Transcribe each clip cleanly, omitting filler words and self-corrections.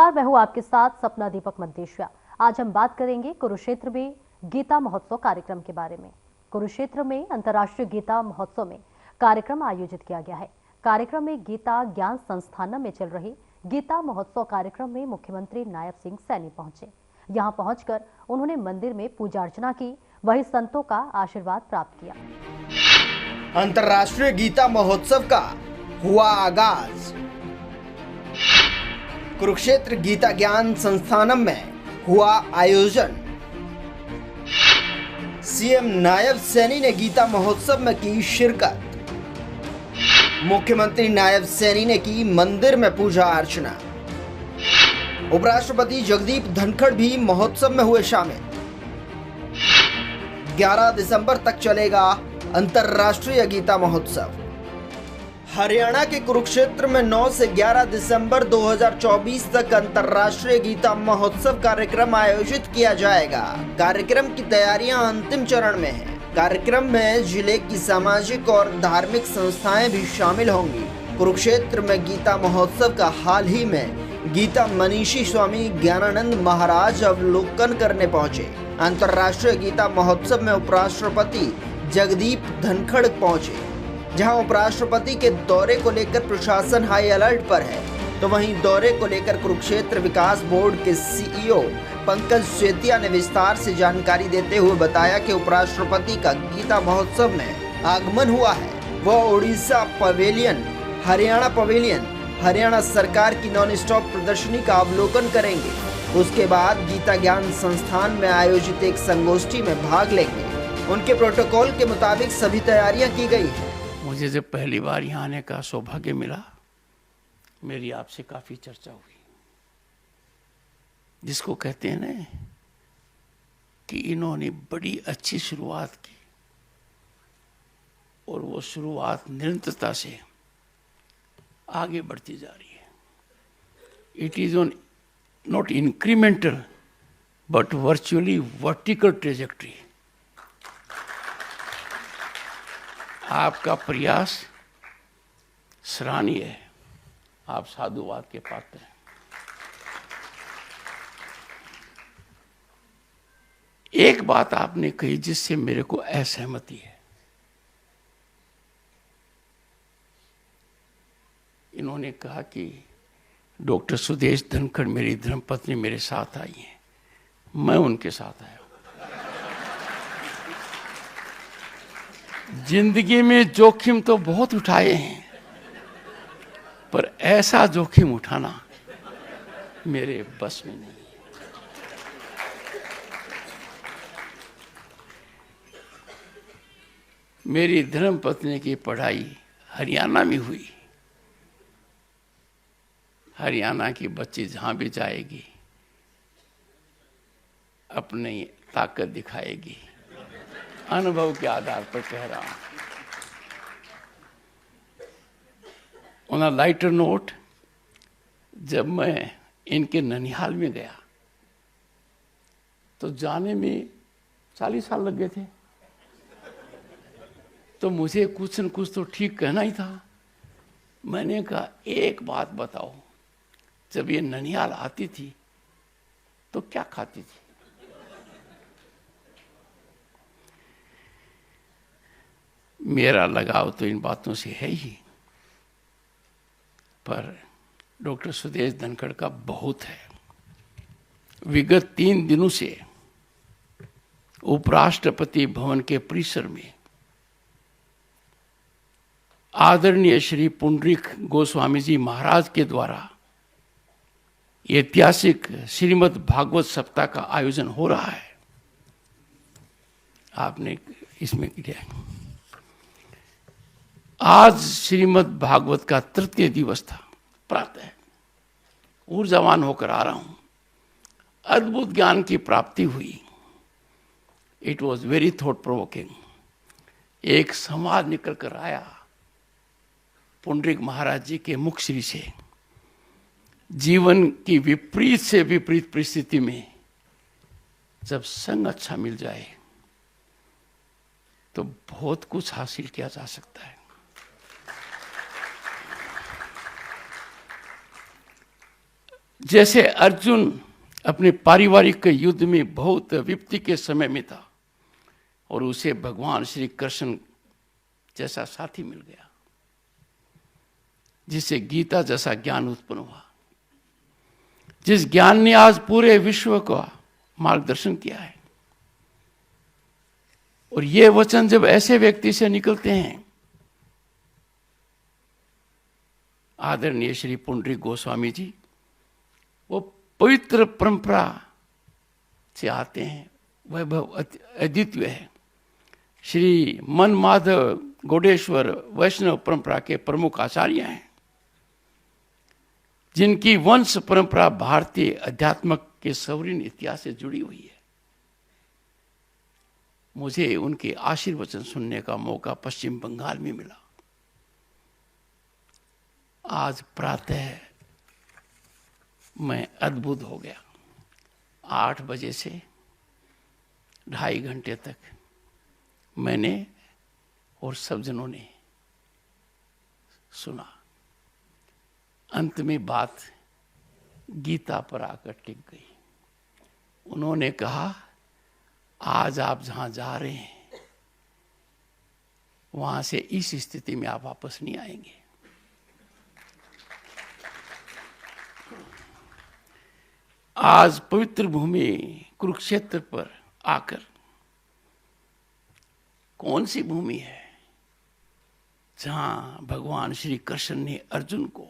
नमस्कार, मैं हूं आपके साथ सपना दीपक मंतेशिया। आज हम बात करेंगे कुरुक्षेत्र में गीता महोत्सव कार्यक्रम के बारे में। कुरुक्षेत्र में अंतर्राष्ट्रीय गीता महोत्सव में कार्यक्रम आयोजित किया गया है। कार्यक्रम में गीता ज्ञान संस्थानम में चल रही गीता महोत्सव कार्यक्रम में मुख्यमंत्री नायब सिंह सैनी पहुंचे। यहां पहुंचकर उन्होंने मंदिर में पूजा अर्चना की, वहीं संतों का आशीर्वाद प्राप्त किया। अंतर्राष्ट्रीय गीता महोत्सव का हुआ आगाज। कुरुक्षेत्र गीता ज्ञान संस्थानम में हुआ आयोजन। सीएम नायब सैनी ने गीता महोत्सव में की शिरकत। मुख्यमंत्री नायब सैनी ने की मंदिर में पूजा अर्चना। उपराष्ट्रपति जगदीप धनखड़ भी महोत्सव में हुए शामिल। 11 दिसंबर तक चलेगा अंतर्राष्ट्रीय गीता महोत्सव। हरियाणा के कुरुक्षेत्र में 9 से 11 दिसंबर 2024 तक अंतर्राष्ट्रीय गीता महोत्सव कार्यक्रम आयोजित किया जाएगा। कार्यक्रम की तैयारियां अंतिम चरण में हैं। कार्यक्रम में जिले की सामाजिक और धार्मिक संस्थाएं भी शामिल होंगी। कुरुक्षेत्र में गीता महोत्सव का हाल ही में गीता मनीषी स्वामी ज्ञानानंद महाराज अवलोकन करने पहुंचे। अंतर्राष्ट्रीय गीता महोत्सव में उपराष्ट्रपति जगदीप धनखड़ पहुंचे। जहां उपराष्ट्रपति के दौरे को लेकर प्रशासन हाई अलर्ट पर है, तो वहीं दौरे को लेकर कुरुक्षेत्र विकास बोर्ड के सीईओ पंकज सेतिया ने विस्तार से जानकारी देते हुए बताया कि उपराष्ट्रपति का गीता महोत्सव में आगमन हुआ है। वह उड़ीसा पवेलियन, हरियाणा पवेलियन, हरियाणा सरकार की नॉन स्टॉप प्रदर्शनी का अवलोकन करेंगे। उसके बाद गीता ज्ञान संस्थान में आयोजित एक संगोष्ठी में भाग लेंगे। उनके प्रोटोकॉल के मुताबिक सभी तैयारियां की गई है। मुझे जब पहली बार यहाँ आने का सौभाग्य मिला, मेरी आपसे काफ़ी चर्चा हुई। जिसको कहते हैं ना कि इन्होंने बड़ी अच्छी शुरुआत की और वो शुरुआत निरंतरता से आगे बढ़ती जा रही है। It is on not incremental but virtually vertical trajectory. आपका प्रयास सराहनीय है। आप साधुवाद के पात्र हैं। एक बात आपने कही जिससे मेरे को असहमति है। इन्होंने कहा कि डॉक्टर सुदेश धनखड़ मेरी धर्मपत्नी मेरे साथ आई हैं। मैं उनके साथ आया। जिंदगी में जोखिम तो बहुत उठाए हैं, पर ऐसा जोखिम उठाना मेरे बस में नहीं है। मेरी धर्मपत्नी की पढ़ाई हरियाणा में हुई। हरियाणा की बच्ची जहां भी जाएगी अपनी ताकत दिखाएगी। अनुभव के आधार पर कह रहा हूं। ऑन अ लाइटर नोट, जब मैं इनके ननिहाल में गया तो जाने में 40 साल लग गए थे। तो मुझे कुछ न कुछ तो ठीक कहना ही था। मैंने कहा, एक बात बताओ, जब ये ननिहाल आती थी तो क्या खाती थी? मेरा लगाव तो इन बातों से है ही, पर डॉक्टर सुदेश धनखड़ का बहुत है। विगत 3 दिनों से उपराष्ट्रपति भवन के परिसर में आदरणीय श्री पुंडरीक गोस्वामी जी महाराज के द्वारा ऐतिहासिक श्रीमद् भागवत सप्ताह का आयोजन हो रहा है। आपने इसमें किया। आज श्रीमद् भागवत का तृतीय दिवस था। प्रातः ऊर्जावान होकर आ रहा हूं। अद्भुत ज्ञान की प्राप्ति हुई। It was very thought provoking. एक संवाद निकल कर आया पुंडरीक महाराज जी के मुख श्री से। जीवन की विपरीत से विपरीत परिस्थिति में जब संग अच्छा मिल जाए तो बहुत कुछ हासिल किया जा सकता है। जैसे अर्जुन अपने पारिवारिक युद्ध में बहुत विपत्ति के समय में था और उसे भगवान श्री कृष्ण जैसा साथी मिल गया, जिससे गीता जैसा ज्ञान उत्पन्न हुआ, जिस ज्ञान ने आज पूरे विश्व का मार्गदर्शन किया है। और ये वचन जब ऐसे व्यक्ति से निकलते हैं, आदरणीय श्री पुंडरीक गोस्वामी जी, वो पवित्र परंपरा से आते हैं, वैभव अद्वितीय है। श्री मनमाधव गौडेश्वर वैष्णव परंपरा के प्रमुख आचार्य हैं, जिनकी वंश परंपरा भारतीय अध्यात्म के सौरीन इतिहास से जुड़ी हुई है। मुझे उनके आशीर्वचन सुनने का मौका पश्चिम बंगाल में मिला। आज प्रातः मैं अद्भुत हो गया। 8 बजे से 2.5 घंटे तक मैंने और सब जनों ने सुना। अंत में बात गीता पर आकर टिक गई। उन्होंने कहा, आज आप जहां जा रहे हैं वहां से इस स्थिति में आप वापस नहीं आएंगे। आज पवित्र भूमि कुरुक्षेत्र पर आकर, कौन सी भूमि है जहां भगवान श्री कृष्ण ने अर्जुन को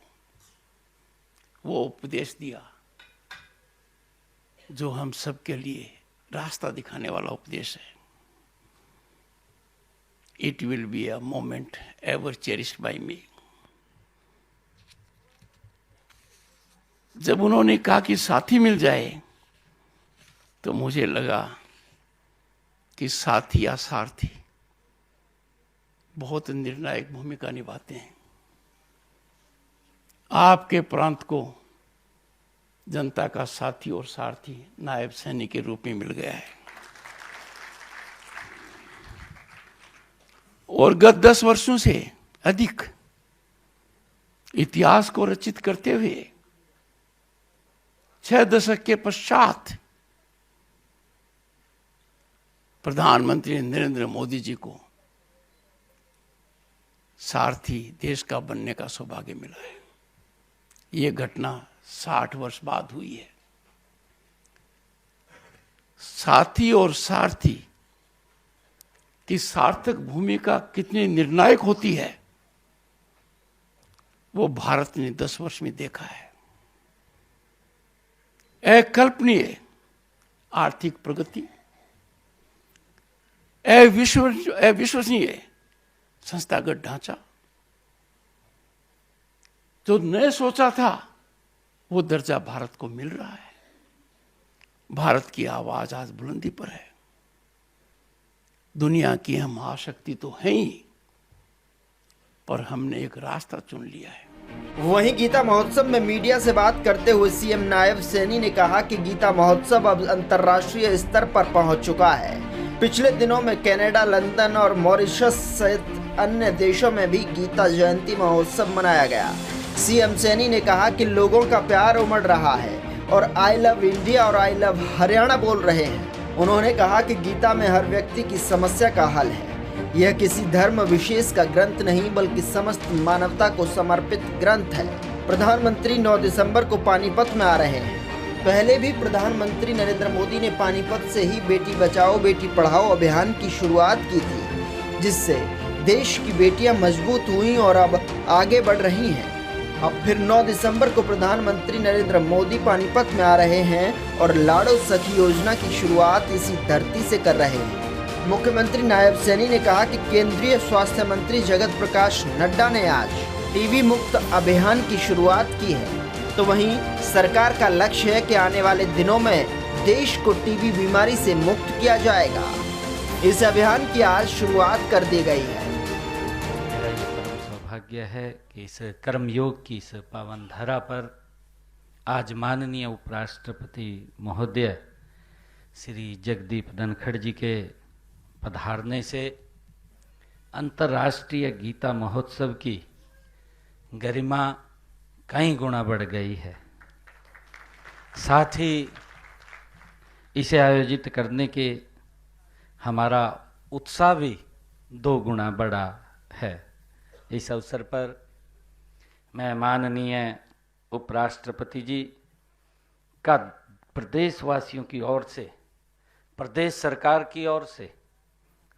वो उपदेश दिया जो हम सबके लिए रास्ता दिखाने वाला उपदेश है। It will be a moment ever cherished by me. जब उन्होंने कहा कि साथी मिल जाए, तो मुझे लगा कि साथी या सारथी बहुत निर्णायक भूमिका निभाते हैं। आपके प्रांत को जनता का साथी और सारथी नायब सैनिक के रूप में मिल गया है। और गत 10 वर्षों से अधिक इतिहास को रचित करते हुए 6 दशक के पश्चात प्रधानमंत्री नरेंद्र मोदी जी को सारथी देश का बनने का सौभाग्य मिला है। ये घटना 60 वर्ष बाद हुई है। साथी और सारथी की सार्थक भूमिका कितनी निर्णायक होती है, वो भारत ने 10 वर्ष में देखा है। अकल्पनीय आर्थिक प्रगति, अविश्वसनीय संस्थागत ढांचा, जो न सोचा था वो दर्जा भारत को मिल रहा है। भारत की आवाज आज बुलंदी पर है। दुनिया की हम महाशक्ति तो है ही, पर हमने एक रास्ता चुन लिया है। वहीं गीता महोत्सव में मीडिया से बात करते हुए सीएम नायब सैनी ने कहा कि गीता महोत्सव अब अंतर्राष्ट्रीय स्तर पर पहुंच चुका है। पिछले दिनों में कनाडा, लंदन और मॉरिशस सहित अन्य देशों में भी गीता जयंती महोत्सव मनाया गया। सीएम सैनी ने कहा कि लोगों का प्यार उमड़ रहा है और आई लव इंडिया और आई लव हरियाणा बोल रहे हैं। उन्होंने कहा कि गीता में हर व्यक्ति की समस्या का हल है। यह किसी धर्म विशेष का ग्रंथ नहीं, बल्कि समस्त मानवता को समर्पित ग्रंथ है। प्रधानमंत्री 9 दिसंबर को पानीपत में आ रहे हैं। पहले भी प्रधानमंत्री नरेंद्र मोदी ने पानीपत से ही बेटी बचाओ बेटी पढ़ाओ अभियान की शुरुआत की थी, जिससे देश की बेटियां मजबूत हुई और अब आगे बढ़ रही हैं। अब फिर 9 दिसंबर को प्रधानमंत्री नरेंद्र मोदी पानीपत में आ रहे हैं और लाडो सखी योजना की शुरुआत इसी धरती से कर रहे हैं। मुख्यमंत्री नायब सैनी ने कहा कि केंद्रीय स्वास्थ्य मंत्री जगत प्रकाश नड्डा ने आज टीबी मुक्त अभियान की शुरुआत की है, तो वहीं सरकार का लक्ष्य है कि आने वाले दिनों में देश को टीबी बीमारी से मुक्त किया जाएगा। इस अभियान की आज शुरुआत कर दी गई है। मेरा ये परम सौभाग्य है कि इस कर्मयोग की इस पावन धरा पर आज माननीय उपराष्ट्रपति महोदय श्री जगदीप धनखड़ जी के पधारने से अंतर्राष्ट्रीय गीता महोत्सव की गरिमा कई गुना बढ़ गई है। साथ ही इसे आयोजित करने के हमारा उत्साह भी 2 गुना बढ़ा है। इस अवसर पर मैं माननीय उपराष्ट्रपति जी का प्रदेशवासियों की ओर से, प्रदेश सरकार की ओर से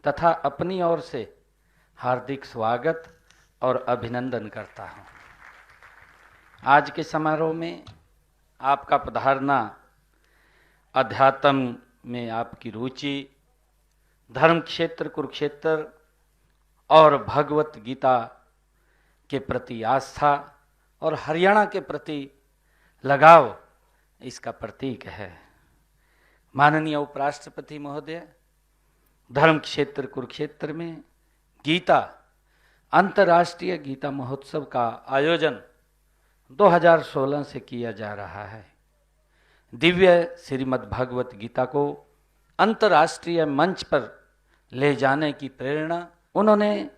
तथा अपनी ओर से हार्दिक स्वागत और अभिनंदन करता हूं। आज के समारोह में आपका पधारना, अध्यात्म में आपकी रुचि, धर्म क्षेत्र कुरुक्षेत्र और भगवत गीता के प्रति आस्था और हरियाणा के प्रति लगाव इसका प्रतीक है। माननीय उपराष्ट्रपति महोदय, धर्म क्षेत्र कुरुक्षेत्र में गीता अंतर्राष्ट्रीय गीता महोत्सव का आयोजन 2016 से किया जा रहा है। दिव्य श्रीमद् भगवत गीता को अंतर्राष्ट्रीय मंच पर ले जाने की प्रेरणा उन्होंने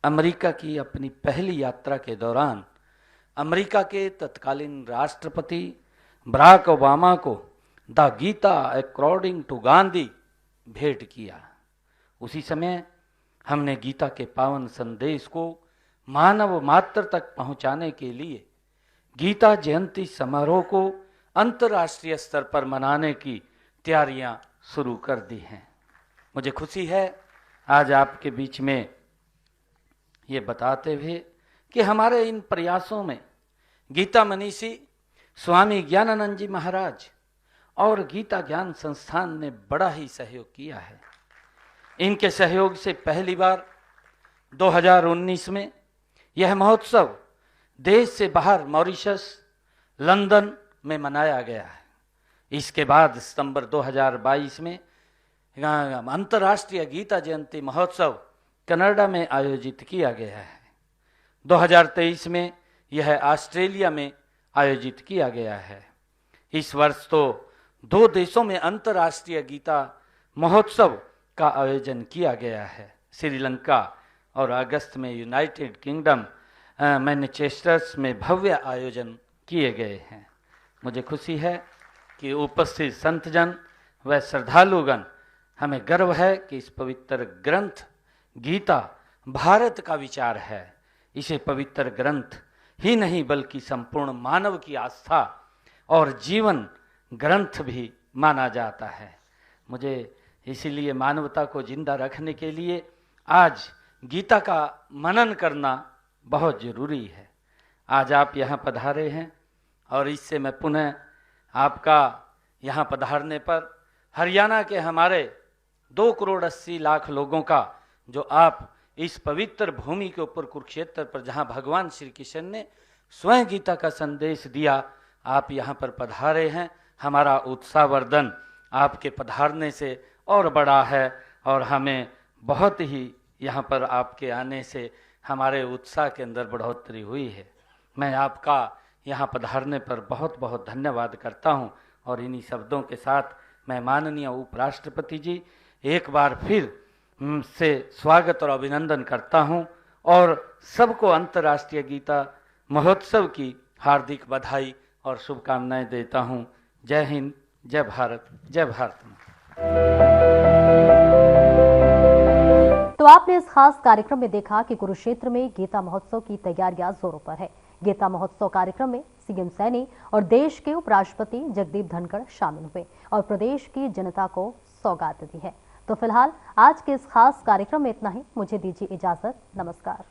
अमेरिका की अपनी पहली यात्रा के दौरान अमेरिका के तत्कालीन राष्ट्रपति बराक ओबामा को the Gita according to Gandhi भेंट किया। उसी समय हमने गीता के पावन संदेश को मानव मात्र तक पहुंचाने के लिए गीता जयंती समारोह को अंतर्राष्ट्रीय स्तर पर मनाने की तैयारियां शुरू कर दी हैं। मुझे खुशी है आज आपके बीच में ये बताते हुए कि हमारे इन प्रयासों में गीता मनीषी स्वामी ज्ञानानंद जी महाराज और गीता ज्ञान संस्थान ने बड़ा ही सहयोग किया है। इनके सहयोग से पहली बार 2019 में यह महोत्सव देश से बाहर मॉरिशस, लंदन में मनाया गया है। इसके बाद सितंबर 2022 में अंतर्राष्ट्रीय गीता जयंती महोत्सव कनाडा में आयोजित किया गया है। 2023 में यह ऑस्ट्रेलिया में आयोजित किया गया है। इस वर्ष तो 2 देशों में अंतर्राष्ट्रीय गीता महोत्सव का आयोजन किया गया है। श्रीलंका और अगस्त में यूनाइटेड किंगडम मैनचेस्टर्स में भव्य आयोजन किए गए हैं। मुझे खुशी है कि उपस्थित संतजन व श्रद्धालुगण, हमें गर्व है कि इस पवित्र ग्रंथ गीता भारत का विचार है। इसे पवित्र ग्रंथ ही नहीं बल्कि संपूर्ण मानव की आस्था और जीवन ग्रंथ भी माना जाता है। मुझे इसीलिए मानवता को जिंदा रखने के लिए आज गीता का मनन करना बहुत जरूरी है। आज आप यहाँ पधारे हैं और इससे मैं पुनः आपका यहाँ पधारने पर हरियाणा के हमारे 2,80,00,000 लोगों का, जो आप इस पवित्र भूमि के ऊपर कुरुक्षेत्र पर जहाँ भगवान श्री कृष्ण ने स्वयं गीता का संदेश दिया, आप यहाँ पर पधारे हैं। हमारा उत्साहवर्धन आपके पधारने से और बड़ा है और हमें बहुत ही यहाँ पर आपके आने से हमारे उत्साह के अंदर बढ़ोतरी हुई है। मैं आपका यहाँ पधारने पर बहुत बहुत धन्यवाद करता हूँ और इन्हीं शब्दों के साथ मैं माननीय उपराष्ट्रपति जी एक बार फिर से स्वागत और अभिनंदन करता हूं और सबको अंतर्राष्ट्रीय गीता महोत्सव की हार्दिक बधाई और शुभकामनाएं देता हूं। जय हिंद, जय भारत, जय भारत माता। तो आपने इस खास कार्यक्रम में देखा कि कुरुक्षेत्र में गीता महोत्सव की तैयारियां जोरों पर है। गीता महोत्सव कार्यक्रम में सीएम सैनी और देश के उपराष्ट्रपति जगदीप धनखड़ शामिल हुए और प्रदेश की जनता को सौगात दी है। तो फिलहाल आज के इस खास कार्यक्रम में इतना ही। मुझे दीजिए इजाजत। नमस्कार।